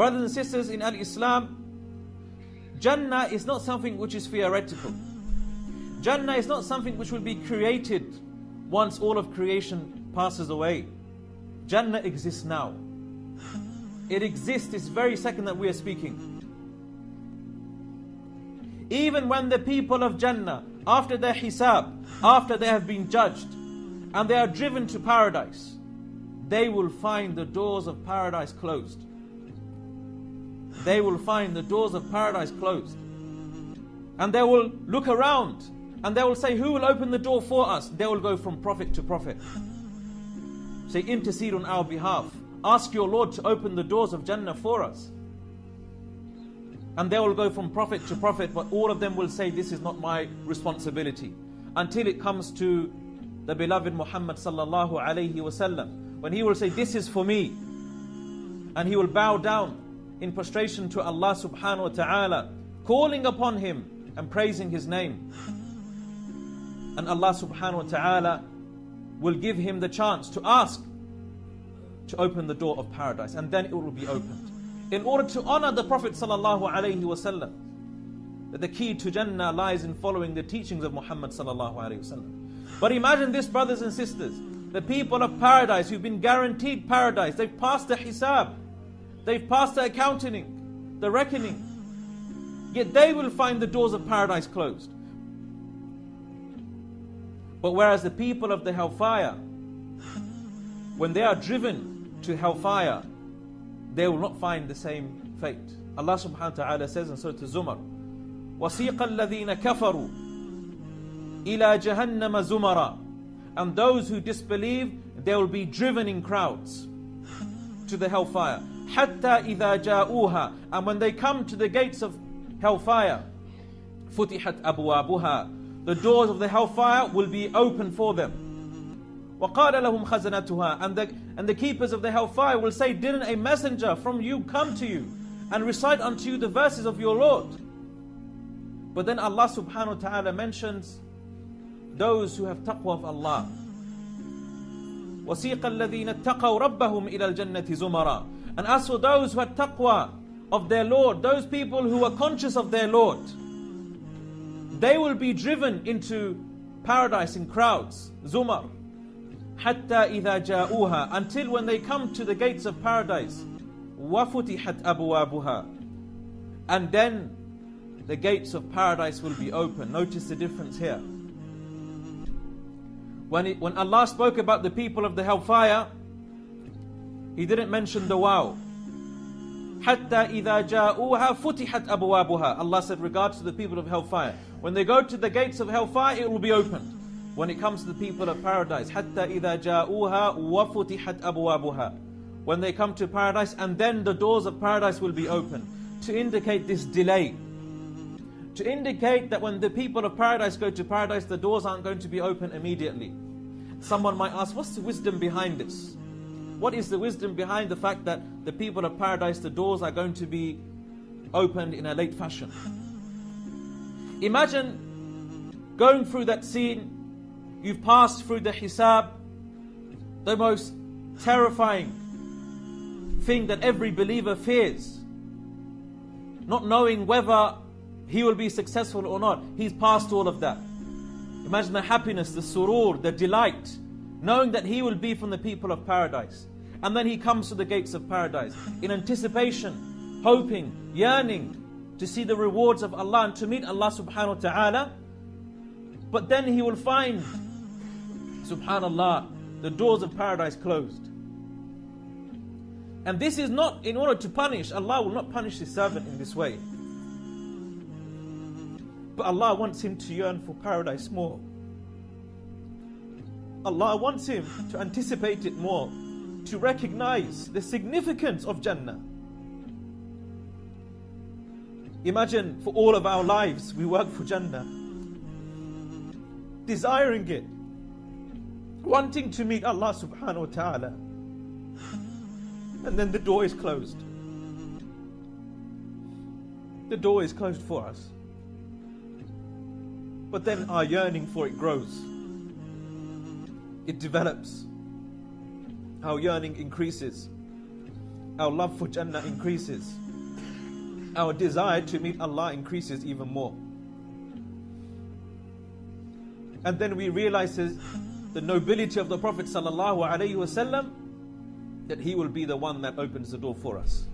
Brothers and sisters in Al-Islam, Jannah is not something which is theoretical. Jannah is not something which will be created once all of creation passes away. Jannah exists now. It exists this very second that we are speaking. Even when the people of Jannah, after their hisab, after they have been judged, and they are driven to paradise, they will find the doors of paradise closed. They will find the doors of paradise closed. And they will look around, and they will say, who will open the door for us? They will go from prophet to prophet. Say, intercede on our behalf. Ask your Lord to open the doors of Jannah for us. And they will go from prophet to prophet, but all of them will say, this is not my responsibility. Until it comes to the beloved Muhammad sallallahu alayhi wasallam, when he will say, this is for me. And he will bow down in prostration to Allah subhanahu wa ta'ala, calling upon Him and praising His name. And Allah subhanahu wa ta'ala will give him the chance to ask to open the door of paradise, and then it will be opened. In order to honor the Prophet sallallahu alaihi wasallam, that the key to Jannah lies in following the teachings of Muhammad sallallahu alaihi wasallam. But imagine this, brothers and sisters, the people of paradise who've been guaranteed paradise, they've passed the hisab, they've passed the accounting, the reckoning, yet they will find the doors of paradise closed. But whereas the people of the hellfire, when they are driven to hellfire, they will not find the same fate. Allah subhanahu wa ta'ala says in Surah Al-Zumar, وَسِيقَ الَّذِينَ كَفَرُوا إِلَى جَهَنَّمَ زُمَرًا. And those who disbelieve, they will be driven in crowds to the hellfire. حَتَّى إِذَا جَاءُوهَا. And when they come to the gates of hellfire, فُتِحَتْ أَبْوَابُهَا. The doors of the hellfire will be open for them. وَقَالَ لَهُمْ خَزَنَتُهَا. And the keepers of the hellfire will say, didn't a messenger from you come to you and recite unto you the verses of your Lord? But then Allah subhanahu wa ta'ala mentions those who have taqwa of Allah. وَسِيقَ الَّذِينَ اتَّقَوْا رَبَّهُمْ إِلَى الْجَنَّةِ زُمَرًا. And as for those who had taqwa of their Lord, those people who are conscious of their Lord, they will be driven into paradise in crowds, zumar. حَتَّى إِذَا جَاءُوهَا. Until when they come to the gates of paradise, وَفُتِحَتْ أَبْوَابُهَا. And then the gates of paradise will be open. Notice the difference here. When Allah spoke about the people of the hellfire, He didn't mention the wow. حَتَّى إِذَا جَاءُوهَا فُتِحَتْ أَبْوَابُهَا. Allah said regards to the people of hellfire, when they go to the gates of hellfire, it will be opened. When it comes to the people of paradise, حَتَّى إِذَا جَاءُوهَا وَفُتِحَتْ أَبْوَابُهَا. When they come to paradise, and then the doors of paradise will be opened. To indicate this delay. To indicate that when the people of paradise go to paradise, the doors aren't going to be open immediately. Someone might ask, what's the wisdom behind this? What is the wisdom behind the fact that the people of paradise, the doors are going to be opened in a late fashion? Imagine going through that scene. You've passed through the hisab, the most terrifying thing that every believer fears. Not knowing whether he will be successful or not. He's passed all of that. Imagine the happiness, the surur, the delight, knowing that he will be from the people of paradise. And then he comes to the gates of paradise in anticipation, hoping, yearning to see the rewards of Allah and to meet Allah subhanahu wa ta'ala. But then he will find, subhanallah, the doors of paradise closed. And this is not in order to punish. Allah will not punish His servant in this way. But Allah wants him to yearn for paradise more. Allah wants him to anticipate it more, to recognize the significance of Jannah. Imagine for all of our lives we work for Jannah, desiring it, wanting to meet Allah subhanahu wa ta'ala, and then the door is closed. The door is closed for us. But then our yearning for it grows. It develops. Our yearning increases. our love for Jannah increases. Our desire to meet Allah increases even more. And then we realize the nobility of the Prophet sallallahu alaihi wasallam, that he will be the one that opens the door for us.